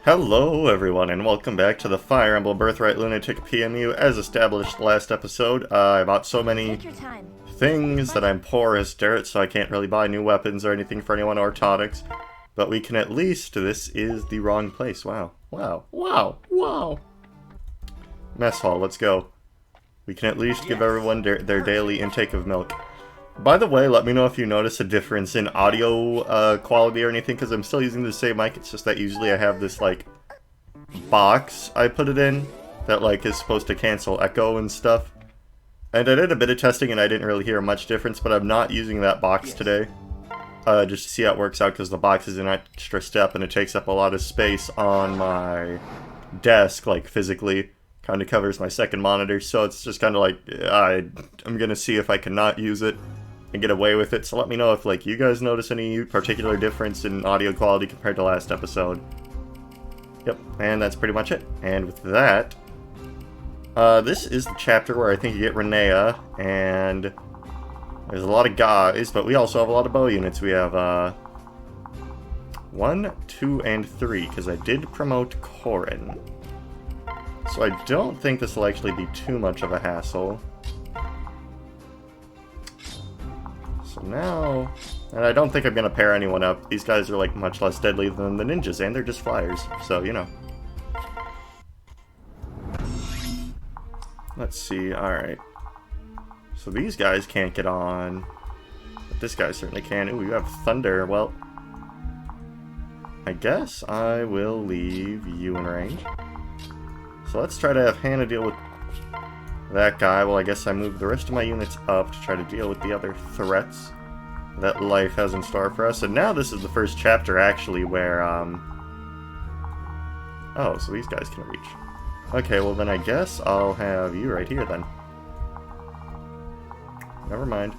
Hello everyone, and welcome back to the Fire Emblem Birthright Lunatic PMU. As established last episode, I bought so many things that I'm poor as dirt, so I can't really buy new weapons or anything for anyone or tonics. But we can at least, this is the wrong place. Wow. Mess hall, let's go. We can at least give everyone their daily intake of milk. By the way, let me know if you notice a difference in audio quality or anything, because I'm still using the same mic. It's just that usually I have this, like, box I put it in that, like, is supposed to cancel echo and stuff. And I did a bit of testing and I didn't really hear much difference, but I'm not using that box today. Just to see how it works out, because the box is an extra step and it takes up a lot of space on my desk, like, physically. Kind of covers my second monitor, so it's just kind of like, I'm gonna see if I can not use it and get away with it. So let me know if, like, you guys notice any particular difference in audio quality compared to last episode. Yep, and that's pretty much it. And with that, this is the chapter where I think you get Renea, and there's a lot of guys, but we also have a lot of bow units. We have 1, 2, and 3, because I did promote Corin. So I don't think this will actually be too much of a hassle. So now... And I don't think I'm going to pair anyone up. These guys are, like, much less deadly than the ninjas, and they're just flyers. So, you know. Let's see. Alright. So these guys can't get on. But this guy certainly can. Ooh, you have thunder. Well, I guess I will leave you in range. So let's try to have Hannah deal with that guy. Well, I guess I moved the rest of my units up to try to deal with the other threats that life has in store for us. And now this is the first chapter, actually, where, oh, so these guys can reach. Okay, well then I guess I'll have you right here, then. Never mind.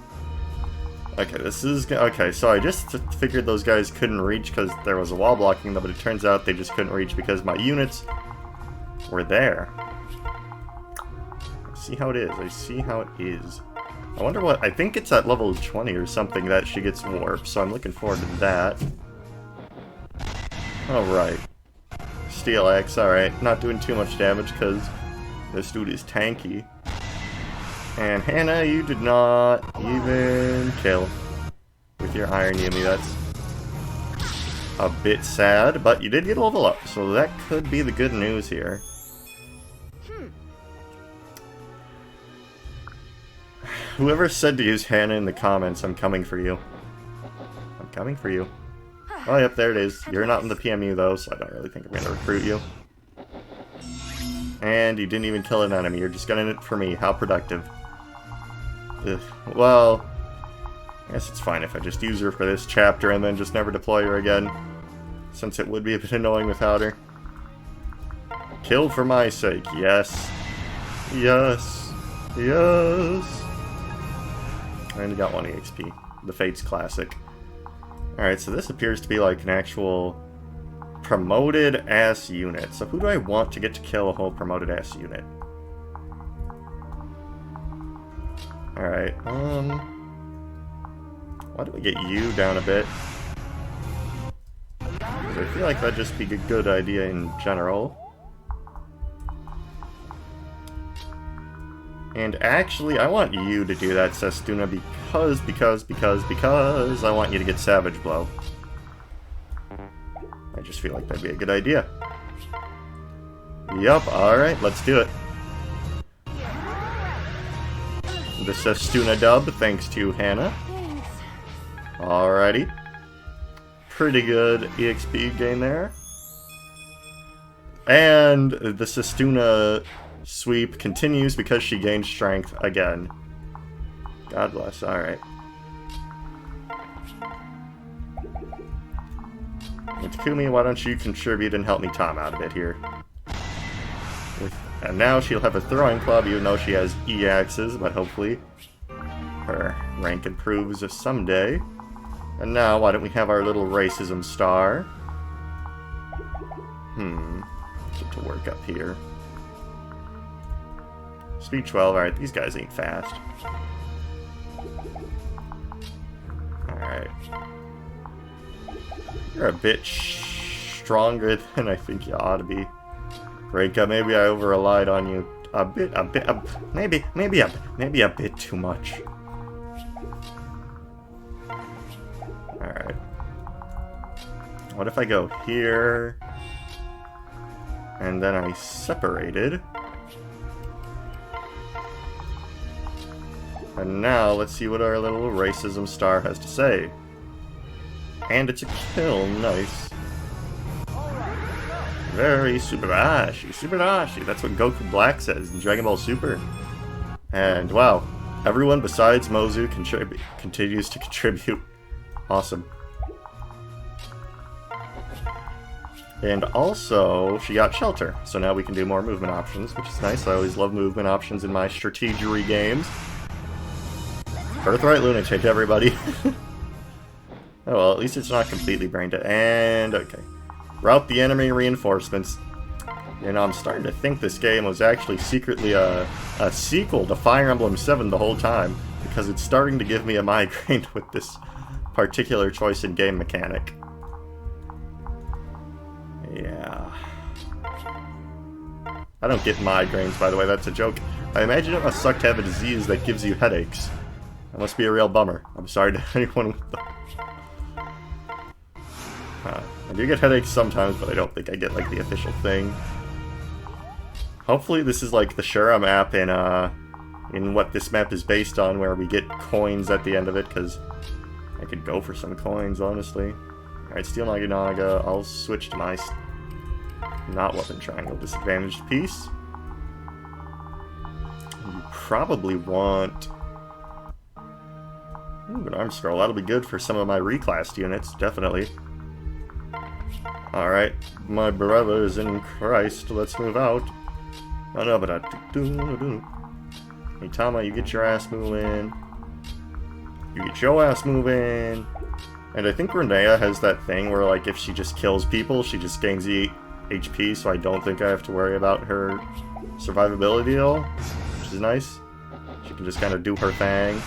Okay, this is... Okay, so I just figured those guys couldn't reach because there was a wall blocking them, but it turns out they just couldn't reach because my units... we're there. I see how it is. I see how it is. I wonder what... I think it's at level 20 or something that she gets warped, so I'm looking forward to that. Alright. Steel Axe, alright. Not doing too much damage because this dude is tanky. And Hannah, you did not even kill with your Iron Yumi. That's a bit sad, but you did get a level up, so that could be the good news here. Whoever said to use Hannah in the comments, I'm coming for you. I'm coming for you. Oh, yep, there it is. You're not in the PMU, though, so I don't really think I'm going to recruit you. And you didn't even kill an enemy. You're just gunning it for me. How productive. Ugh. Well, I guess it's fine if I just use her for this chapter and then just never deploy her again, since it would be a bit annoying without her. Kill for my sake. Yes. Yes. Yes. I only got 1 EXP. The Fates Classic. Alright, so this appears to be like an actual promoted-ass unit. So who do I want to get to kill a whole promoted-ass unit? Alright, why don't we get you down a bit? I feel like that'd just be a good idea in general. And actually, I want you to do that, Sestuna, because I want you to get Savage Blow. I just feel like that'd be a good idea. Yup, alright, let's do it. The Sestuna dub, thanks to Hannah. Alrighty. Pretty good EXP gain there. And the Sestuna sweep continues because she gained strength again. God bless, alright. Takumi, why don't you contribute and help me Tom out a bit here? And now she'll have a throwing club, even though she has E-axes, but hopefully her rank improves someday. And now, why don't we have our little racism star? Get to work up here. Speed 12, alright, these guys ain't fast. Alright. You're a bit stronger than I think you ought to be. Reka, maybe I over-relied on you a bit, maybe a bit too much. Alright. What if I go here, and then I separated? And now, let's see what our little racism star has to say. And it's a kill, nice. Very Superashi. That's what Goku Black says in Dragon Ball Super. And wow, everyone besides Mozu continues to contribute. Awesome. And also, she got Shelter, so now we can do more movement options, which is nice. I always love movement options in my strategery games. Birthright Lunatic, everybody. Oh well, at least it's not completely brain dead. And, okay. Route the enemy reinforcements. You know, I'm starting to think this game was actually secretly a sequel to Fire Emblem 7 the whole time, because it's starting to give me a migraine with this particular choice in game mechanic. Yeah. I don't get migraines, by the way, that's a joke. I imagine it must suck to have a disease that gives you headaches. That must be a real bummer. I'm sorry to anyone with them. I do get headaches sometimes, but I don't think I get, like, the official thing. Hopefully this is like the Shura map in what this map is based on, where we get coins at the end of it, because I could go for some coins, honestly. Alright, Steel Naga. I'll switch to my not weapon triangle disadvantaged piece. You probably want... Ooh, an arm scroll. That'll be good for some of my reclassed units, definitely. Alright, my brothers in Christ, let's move out. Oh no, but Itama, you get your ass moving. You get your ass moving. And I think Renea has that thing where, like, if she just kills people, she just gains the HP, so I don't think I have to worry about her survivability at all, which is nice. She can just kind of do her thing.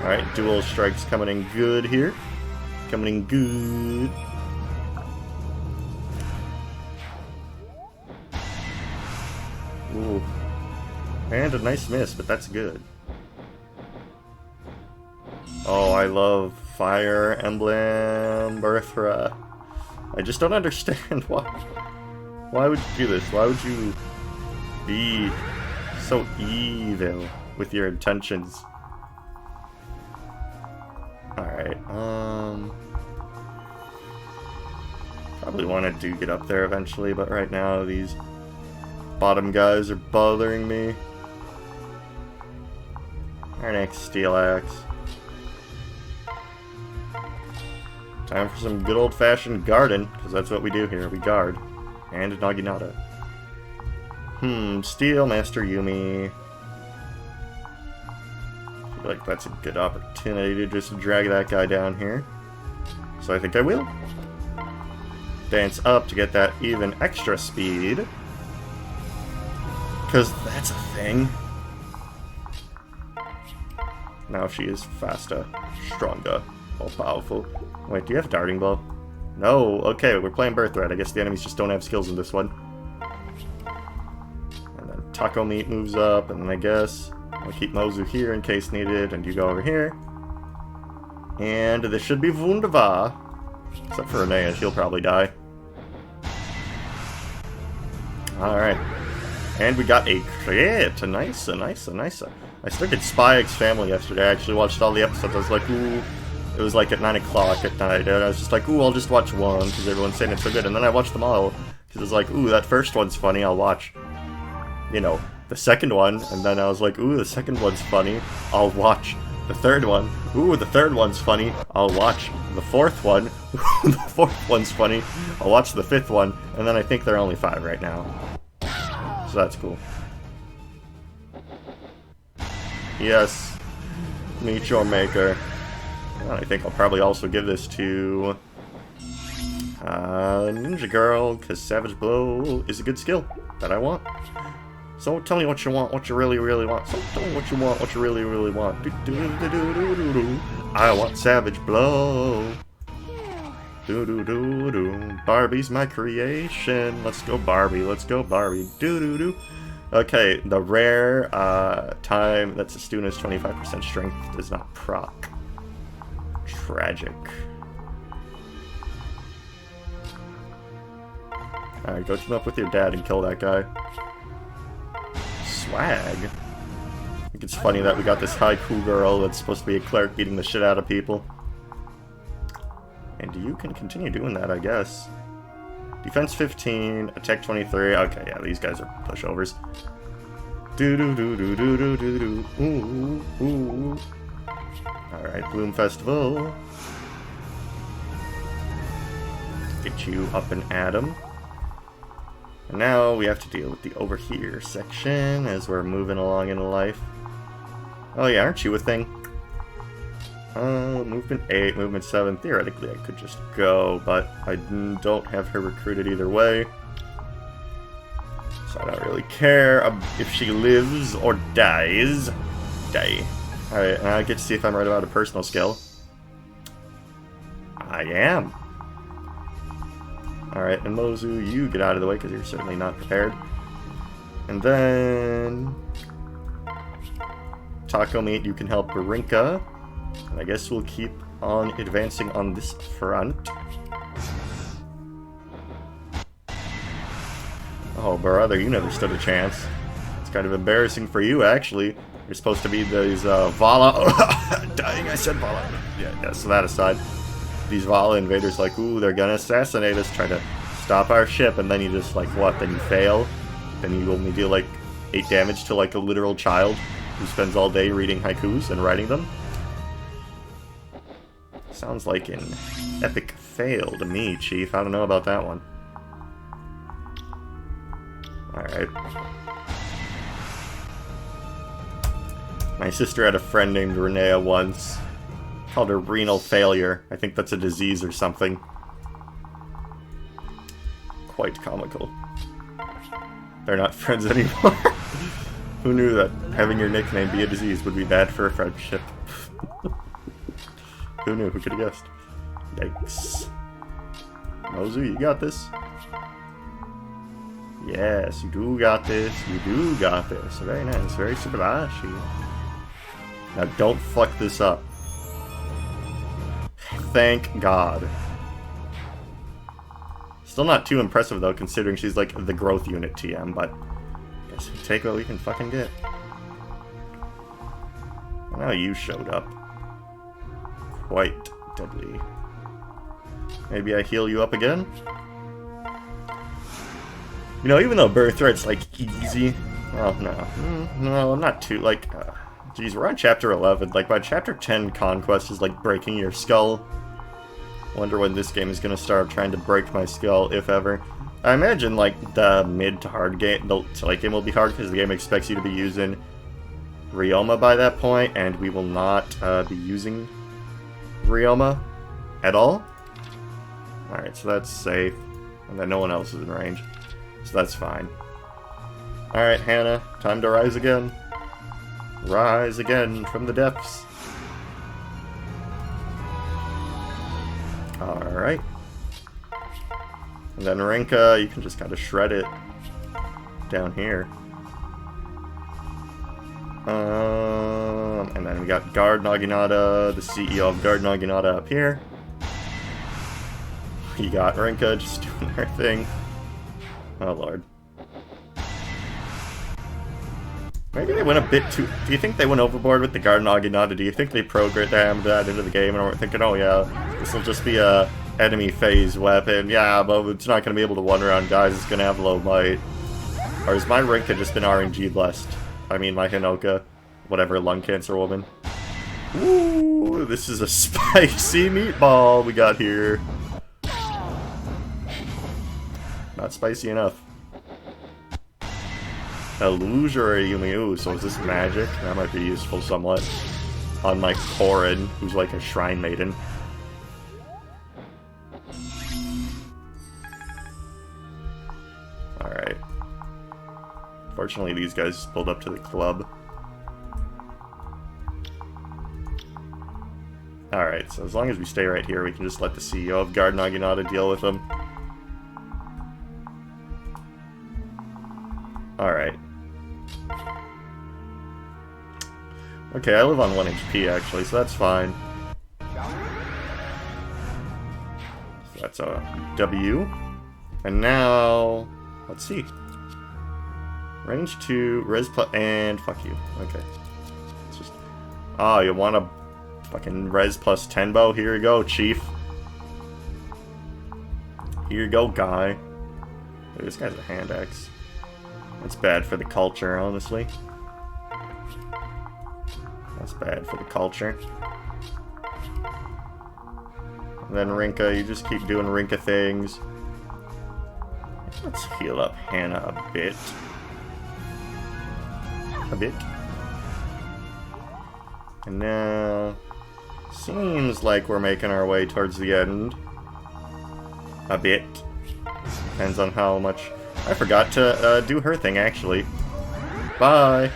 Alright, dual strikes coming in good here. Coming in good. Ooh. And a nice miss, but that's good. Oh, I love Fire Emblem Birthright. I just don't understand why. Why would you do this? Why would you be so evil with your intentions? Alright, probably want to get up there eventually, but right now these bottom guys are bothering me. Our next Steel Axe. Time for some good old-fashioned guarding, because that's what we do here, we guard. And Naginata. Steel Master Yumi. I feel like that's a good opportunity to just drag that guy down here. So I think I will. Dance up to get that even extra speed. Because that's a thing. Now she is faster, stronger, more powerful. Wait, do you have Darting Blow? No, okay, we're playing Birthright. I guess the enemies just don't have skills in this one. And then Taco Meat moves up, and then I guess I'll keep Mozu here in case needed, and you go over here. And this should be wunderbar. Except for Renea, she'll probably die. Alright. And we got a crit! A nice. I started Spy X Family yesterday. I actually watched all the episodes. I was like, ooh. It was like at 9 o'clock at night, and I was just like, ooh, I'll just watch one, because everyone's saying it's so good. And then I watched them all, because it was like, ooh, that first one's funny, I'll watch, you know, the second one. And then I was like, ooh, the second one's funny, I'll watch the third one. Ooh, the third one's funny, I'll watch the fourth one. Ooh, the fourth one's funny, I'll watch the fifth one. And then I think there are only 5 right now. So that's cool. Yes, meet your maker. I think I'll probably also give this to Ninja Girl, because Savage Blow is a good skill that I want. So tell me what you want, what you really, really want. So tell me what you want, what you really, really want. I want Savage Blow. Do do do do. Barbie's my creation. Let's go Barbie. Let's go Barbie. Do do do. Okay, the rare time that's a student's 25% strength does not proc. Tragic. Alright, go team up with your dad and kill that guy. Swag. I think it's funny that we got this haiku girl that's supposed to be a cleric beating the shit out of people. And you can continue doing that, I guess. Defense 15, attack 23. Okay, yeah, these guys are pushovers. Do do do do do do do do. Ooh, ooh. Alright, Bloom Festival. Get you up and at 'em. And now we have to deal with the over here section as we're moving along in life. Oh yeah, aren't you a thing? Movement 8, movement 7. Theoretically, I could just go, but I don't have her recruited either way. So I don't really care if she lives or dies. Die. Alright, and I get to see if I'm right about a personal skill. I am. Alright, and Mozu, you get out of the way because you're certainly not prepared. And then... Taco Meat, you can help Barinka. And I guess we'll keep on advancing on this front. Oh, brother, you never stood a chance. It's kind of embarrassing for you, actually. You're supposed to be these Vala... Dying, I said Vala. Yeah, so that aside. These Vala invaders like, ooh, they're gonna assassinate us, try to stop our ship, and then you just, like, what? Then you fail? Then you only deal, like, 8 damage to, like, a literal child who spends all day reading haikus and writing them? Sounds like an epic fail to me, Chief. I don't know about that one. Alright. My sister had a friend named Renea once. Called her renal failure. I think that's a disease or something. Quite comical. They're not friends anymore. Who knew that having your nickname be a disease would be bad for a friendship? Who knew? Who could have guessed? Yikes. Mozu, you got this. Yes, you do got this. You do got this. Very nice. Very Subashi. Now don't fuck this up. Thank God. Still not too impressive though, considering she's like the growth unit TM, but I guess we take what we can fucking get. And now you showed up. Quite deadly. Maybe I heal you up again? You know, even though Birthright's like easy, well, no, not too, like, geez, we're on chapter 11, like by chapter 10 Conquest is like breaking your skull. Wonder when this game is gonna start trying to break my skull, if ever. I imagine like the mid to hard game, the late game will be hard because the game expects you to be using Ryoma by that point, and we will not be using Ryoma at all. Alright, so that's safe. And then no one else is in range. So that's fine. Alright, Hannah, time to rise again. Rise again from the depths. Alright. And then Rinka, you can just kind of shred it down here. And then we got Guard Naginata, the CEO of Guard Naginata up here. We got Rinka just doing her thing. Oh lord. Maybe they went a bit too... Do you think they went overboard with the Guard Naginata? Do you think they programmed that into the game and we're thinking, oh yeah, this will just be a enemy phase weapon. Yeah, but it's not going to be able to one-round guys. It's going to have low might. Or has my Rinka just been RNG blessed? I mean, my Hinoka. Whatever, lung cancer woman. Ooh, this is a spicy meatball we got here. Not spicy enough. Illusory Yumiu, so is this magic? That might be useful somewhat. On my Korin, who's like a shrine maiden. Alright. Fortunately, these guys pulled up to the club. Alright, so as long as we stay right here, we can just let the CEO of Guard Naginata deal with him. Alright. Okay, I live on 1 HP actually, so that's fine. So that's a W. And now, let's see. Range 2, res plus, and fuck you. Okay. It's just, oh, you want a fucking res plus 10 bow? Here you go, chief. Here you go, guy. Look, this guy's a hand axe. That's bad for the culture, honestly. That's bad for the culture. And then Rinka, you just keep doing Rinka things. Let's heal up Hannah a bit. A bit. And now... seems like we're making our way towards the end. A bit. Depends on how much... I forgot to do her thing, actually. Bye!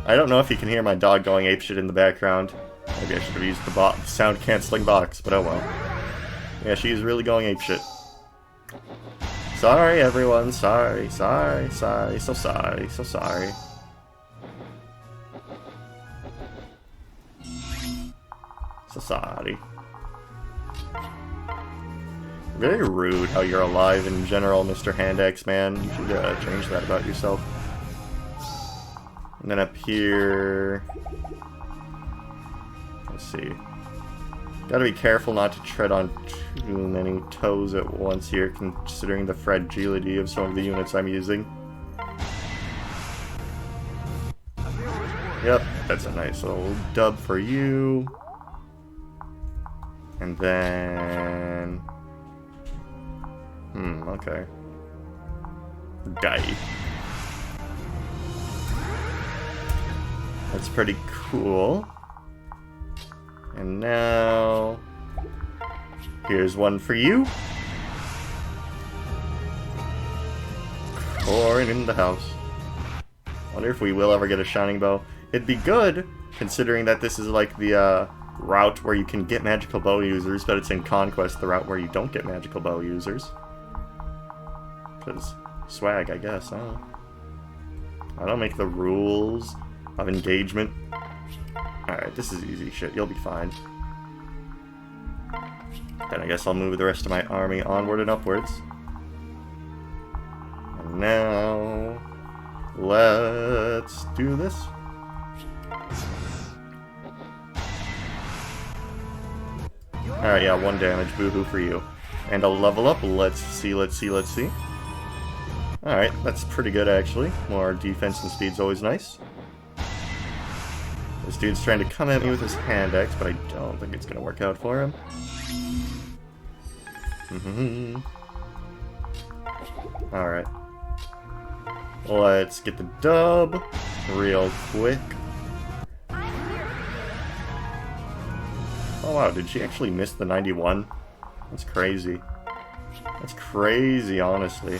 I don't know if you can hear my dog going apeshit in the background. Maybe I should have used the sound-canceling box, but oh well. Yeah, she's really going apeshit. Sorry, everyone. Sorry, sorry, sorry. So sorry, so sorry. So sorry. Very rude how you're alive in general, Mr. Handaxe, man. You should change that about yourself. And then up here... let's see. Gotta be careful not to tread on too many toes at once here, considering the fragility of some of the units I'm using. Yep, that's a nice little dub for you. And then... okay. Guy. That's pretty cool. And now... here's one for you. Corn in the house. Wonder if we will ever get a Shining Bow. It'd be good, considering that this is like the route where you can get magical bow users, but it's in Conquest, the route where you don't get magical bow users. Because swag, I guess. I don't know. I don't make the rules of engagement. Alright, this is easy shit. You'll be fine. Then I guess I'll move the rest of my army onward and upwards. And now... let's do this. Alright, yeah, 1 damage. Boo-hoo for you. And a level up. Let's see, let's see, let's see. Alright, that's pretty good, actually. More defense and speed's always nice. This dude's trying to come at me with his hand axe, but I don't think it's going to work out for him. Alright. Let's get the dub real quick. Oh wow, did she actually miss the 91? That's crazy. That's crazy, honestly.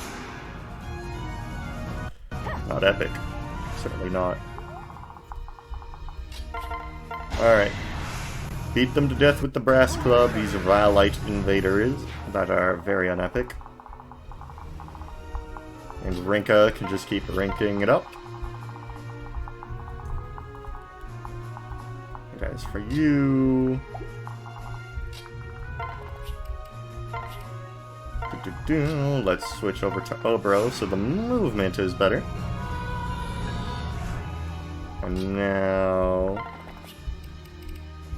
Not epic. Certainly not. Alright. Beat them to death with the brass club, these Vilite invaders that are very unepic. And Rinka can just keep ranking it up. And as for you... let's switch over to Obro so the movement is better. And now...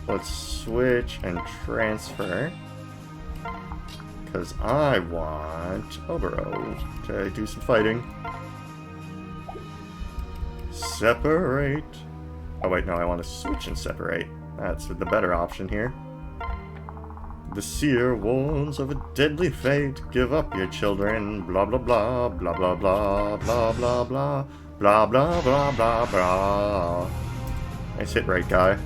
let's switch and transfer. Because I want Obro to do some fighting. Separate. Oh wait, no, I want to switch and separate. That's the better option here. The seer warns of a deadly fate. Give up your children. Blah blah blah. Blah blah blah. Blah blah blah. Blah blah blah blah blah. Nice hit right, guy.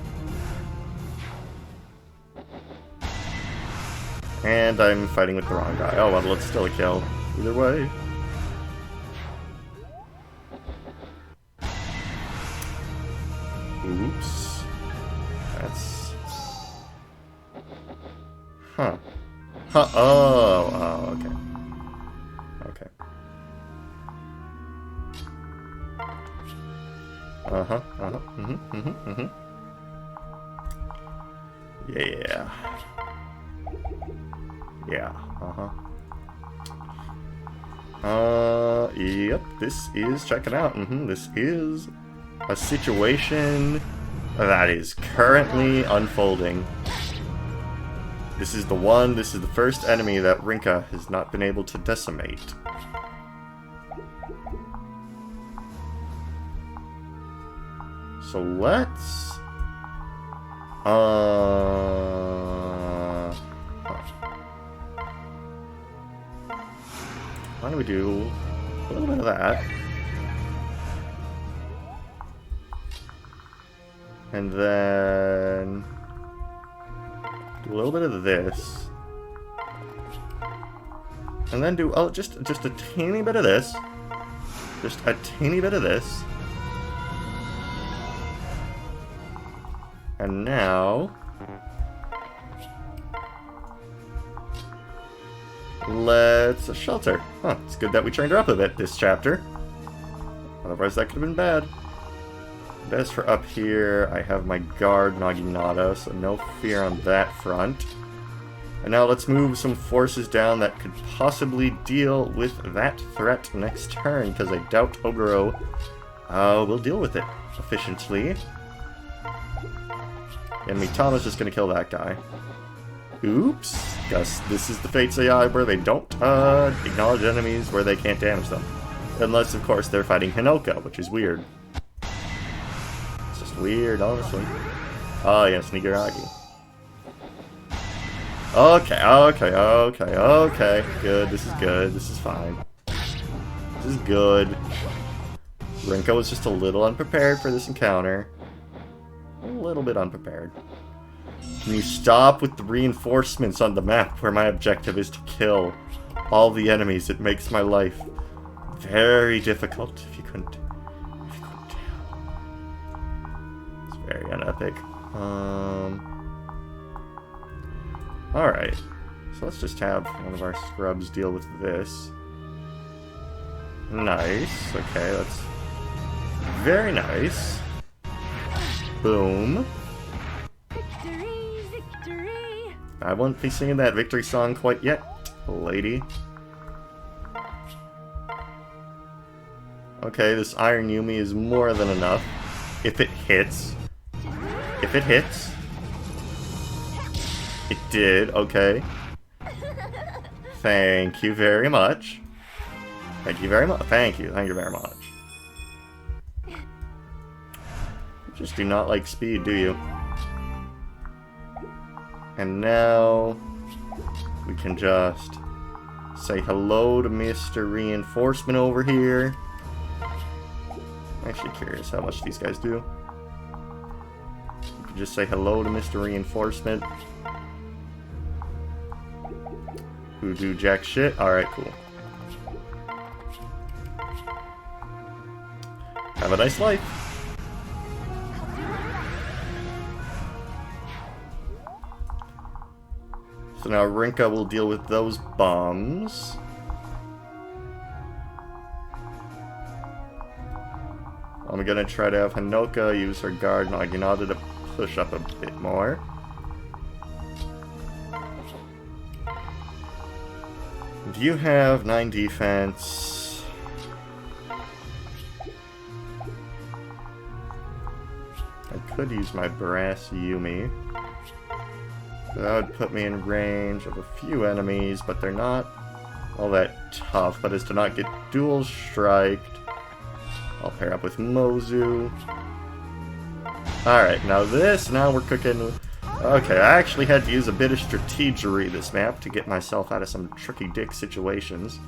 And I'm fighting with the wrong guy. Oh well, it's still a kill. Either way. Oops. Huh. Huh. Oh, okay. Okay. Uh-huh, uh-huh, Yeah. Yeah, uh-huh. Yep, this is, check it out, this is a situation that is currently unfolding. This is the first enemy that Rinka has not been able to decimate. So let's... Why don't we do a little bit of that? And then... do a little bit of this. And then do, just a teeny bit of this. Just a teeny bit of this. And now... let's shelter. Huh, it's good that we trained her up a bit this chapter. Otherwise that could have been bad. But as for up here, I have my guard Naginata, so no fear on that front. And now let's move some forces down that could possibly deal with that threat next turn, because I doubt Oguro will deal with it efficiently. And Mitama's just gonna kill that guy. Oops. Guess this is the Fates AI where they don't acknowledge enemies where they can't damage them. Unless, of course, they're fighting Hinoka, which is weird. It's just weird, honestly. Oh, yes, Nigaragi. Okay. Good, this is good. This is fine. This is good. Rinka was just a little unprepared for this encounter. A little bit unprepared. Can you stop with the reinforcements on the map where my objective is to kill all the enemies? It makes my life very difficult if you couldn't tell. It's very unepic. Alright. So let's just have one of our scrubs deal with this. Nice. Okay, that's very nice. Boom. I won't be singing that victory song quite yet, lady. Okay, this Iron Yumi is more than enough. If it hits. If it hits. It did, okay. Thank you very much. Thank you very much. Thank you very much. You just do not like speed, do you? And now we can just say hello to Mr. Reinforcement over here. I'm actually curious how much these guys do. We can just say hello to Mr. Reinforcement. Who do jack shit. Alright, cool. Have a nice life. So now Rinka will deal with those bombs. I'm gonna try to have Hinoka use her guard Naginata to push up a bit more. Do you have 9 defense? I could use my Brass Yumi. That would put me in range of a few enemies, but they're not all that tough. But as to not get dual striked, I'll pair up with Mozu. Alright, now we're cooking. Okay, I actually had to use a bit of strategery this map to get myself out of some tricky dick situations.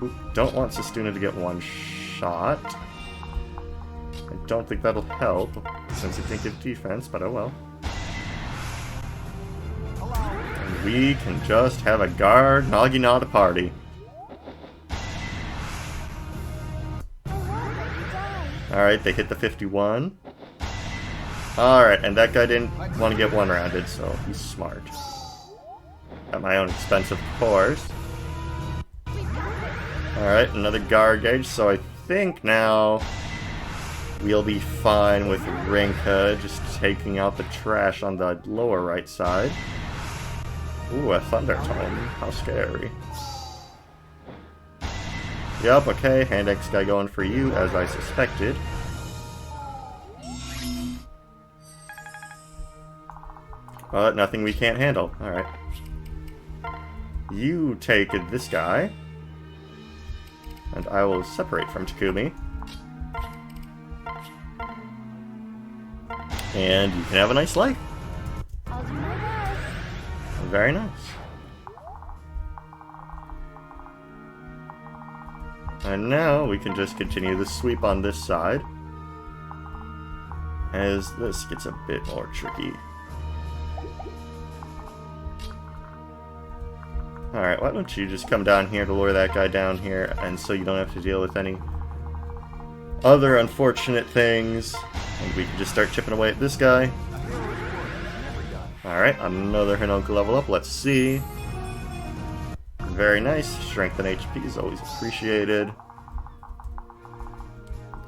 Ooh, don't want Sestuna to get one shot. I don't think that'll help, since it can't give defense, but oh well. We can just have a guard Naginata party. Alright, they hit the 51. Alright, and that guy didn't want to get one-rounded, so he's smart. At my own expense, of course. Alright, another guard gauge, so I think now we'll be fine with Rinka just taking out the trash on the lower right side. Ooh, a Thunder Tome. How scary. Yup, okay, Hand X guy going for you, as I suspected. But nothing we can't handle. Alright. You take this guy. And I will separate from Takumi. And you can have a nice life. Very nice. And now we can just continue the sweep on this side, as this gets a bit more tricky. Alright, why don't you just come down here to lure that guy down here, and so you don't have to deal with any other unfortunate things, and we can just start chipping away at this guy. Alright, another Hinoka level up, let's see. Very nice, strength and HP is always appreciated.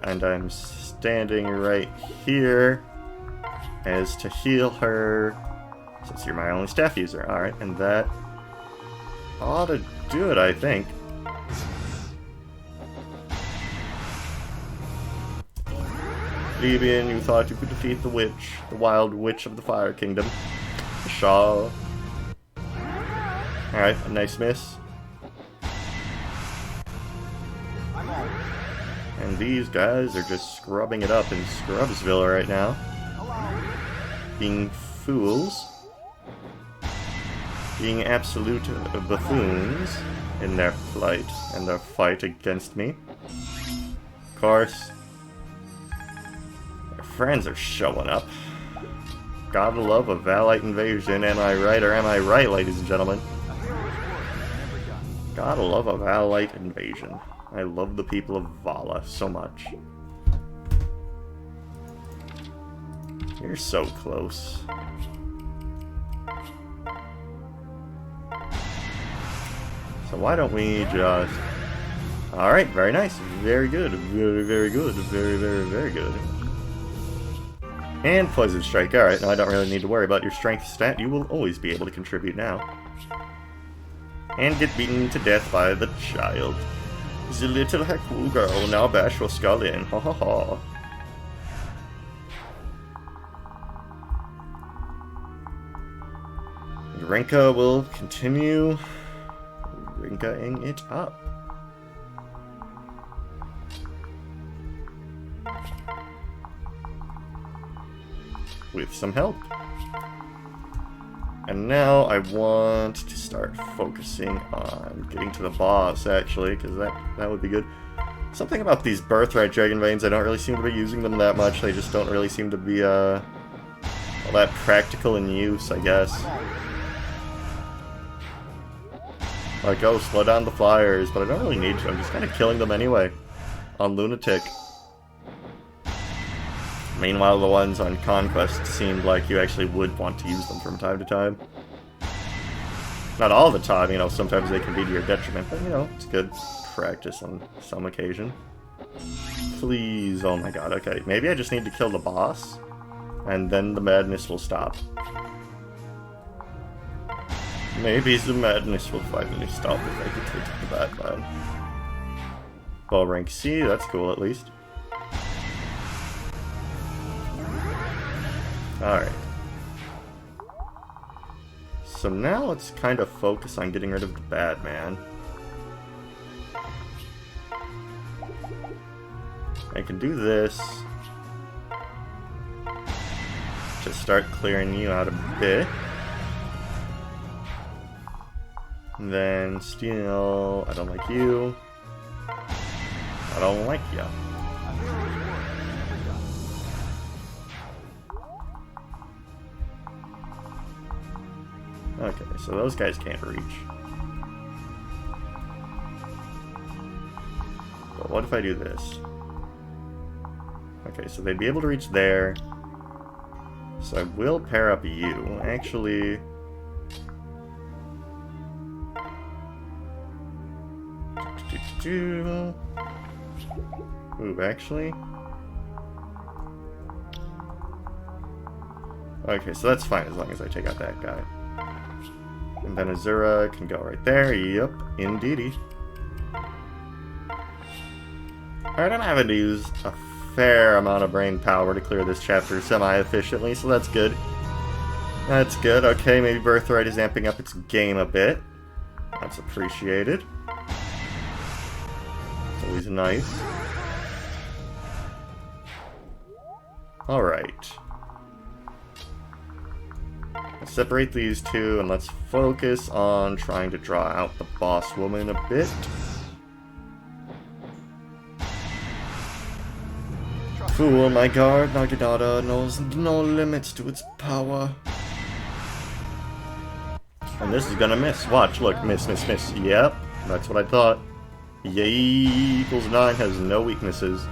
And I'm standing right here as to heal her, since you're my only staff user. Alright, and that ought to do it, I think. Debian, you thought you could defeat the witch, the wild witch of the Fire Kingdom. Shaw. Alright, a nice miss. And these guys are just scrubbing it up in Scrubsville right now. Being fools. Being absolute buffoons in their plight and their fight against me. Of course, their friends are showing up. Gotta love a Valite invasion, am I right or am I right, ladies and gentlemen? Gotta love a Valite invasion. I love the people of Vala so much. You're so close. So why don't we just... Alright, very nice. Very good. Very, very good. Very, very, very good. And Poison Strike. Alright, now I don't really need to worry about your strength stat. You will always be able to contribute now. And get beaten to death by the child. The little Haku girl now bash your skull in. Ha ha ha. Rinka will continue Rinka-ing it up. With some help. And now I want to start focusing on getting to the boss, actually, because that would be good. Something about these Birthright Dragon Veins, I don't really seem to be using them that much. They just don't really seem to be all that practical in use, I guess. Like, oh, slow down the flyers, but I don't really need to. I'm just kind of killing them anyway. On Lunatic. Meanwhile, the ones on Conquest seemed like you actually would want to use them from time to time. Not all the time, you know, sometimes they can be to your detriment, but, you know, it's good practice on some occasion. Please, oh my god, okay. Maybe I just need to kill the boss, and then the madness will stop. Maybe the madness will finally stop if I can take the Batman. Well, rank C, that's cool at least. Alright. So now let's kind of focus on getting rid of the Batman. I can do this to start clearing you out a bit. And then Steel, I don't like you. I don't like you. Okay, so those guys can't reach. But what if I do this? Okay, so they'd be able to reach there. So I will pair up you. Actually, Ooh, actually. Okay, so that's fine as long as I take out that guy. And then Azura can go right there. Yep, indeedy. Alright, I'm having to use a fair amount of brain power to clear this chapter semi-efficiently, so that's good. That's good. Okay, maybe Birthright is amping up its game a bit. That's appreciated. It's always nice. Alright. Let's separate these two and let's focus on trying to draw out the boss woman a bit. Fool, my guard, Naginata knows no limits to its power. And this is gonna miss. Watch, look, miss, miss, miss. Yep, that's what I thought. Yay equals 9 has no weaknesses.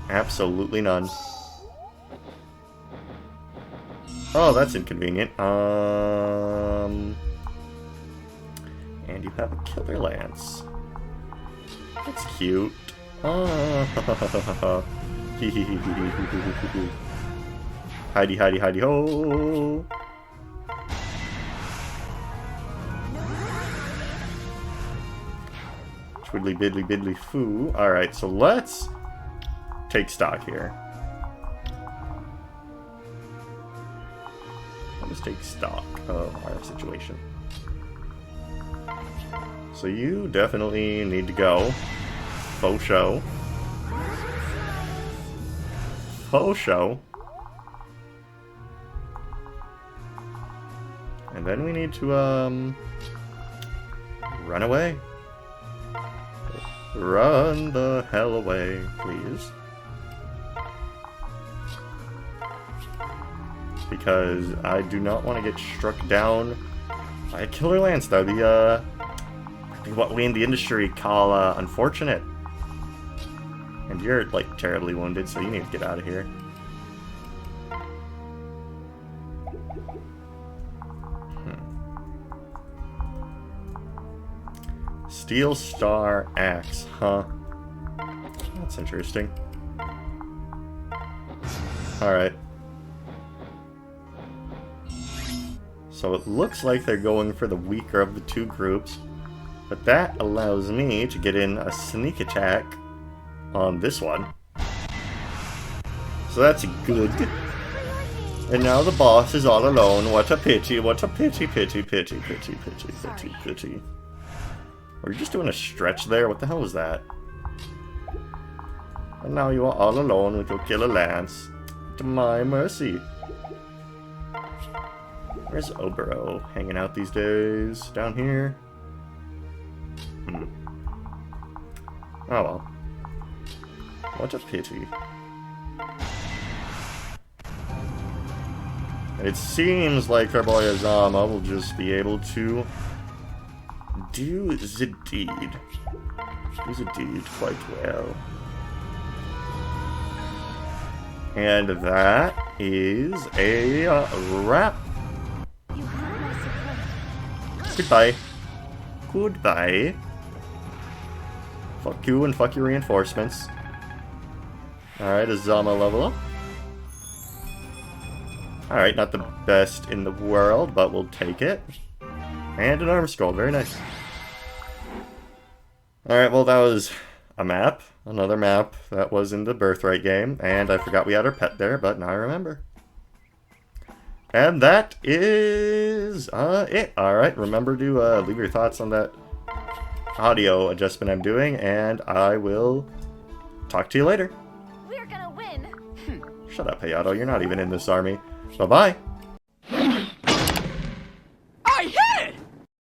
Absolutely none. Oh, that's inconvenient. And you have a killer lance. That's cute. Oh. Hidey, hidey, hidey, ho! Twiddly biddly biddly foo. Alright, so let's take stock here. Let's take stock of our situation. So you definitely need to go. Faux show. Faux show. And then we need to, run away. Run the hell away, please. Because I do not want to get struck down by a killer lance. That would be, what we in the industry call, unfortunate. And you're, like, terribly wounded, so you need to get out of here. Steel Star Axe, huh? That's interesting. Alright. So it looks like they're going for the weaker of the two groups, but that allows me to get in a sneak attack on this one. So that's good. And now the boss is all alone. What a pity, what a pity, pity, pity, pity, pity, pity, pity. Were you just doing a stretch there? What the hell was that? And now you are all alone with your killer lance. To my mercy. Where's Obero hanging out these days? Down here? Oh well. What a pity. It seems like our boy Azama will just be able to do the deed. Do the deed quite well. And that is a wrap. Goodbye. Goodbye. Fuck you and fuck your reinforcements. Alright, Azama level up. Alright, not the best in the world, but we'll take it. And an armor scroll, very nice. Alright, well that was a map. Another map that was in the Birthright game. And I forgot we had our pet there, but now I remember. And that is it. Alright, remember to leave your thoughts on that audio adjustment I'm doing, and I will talk to you later. We're gonna win. Shut up, Hayato. You're not even in this army. Bye-bye.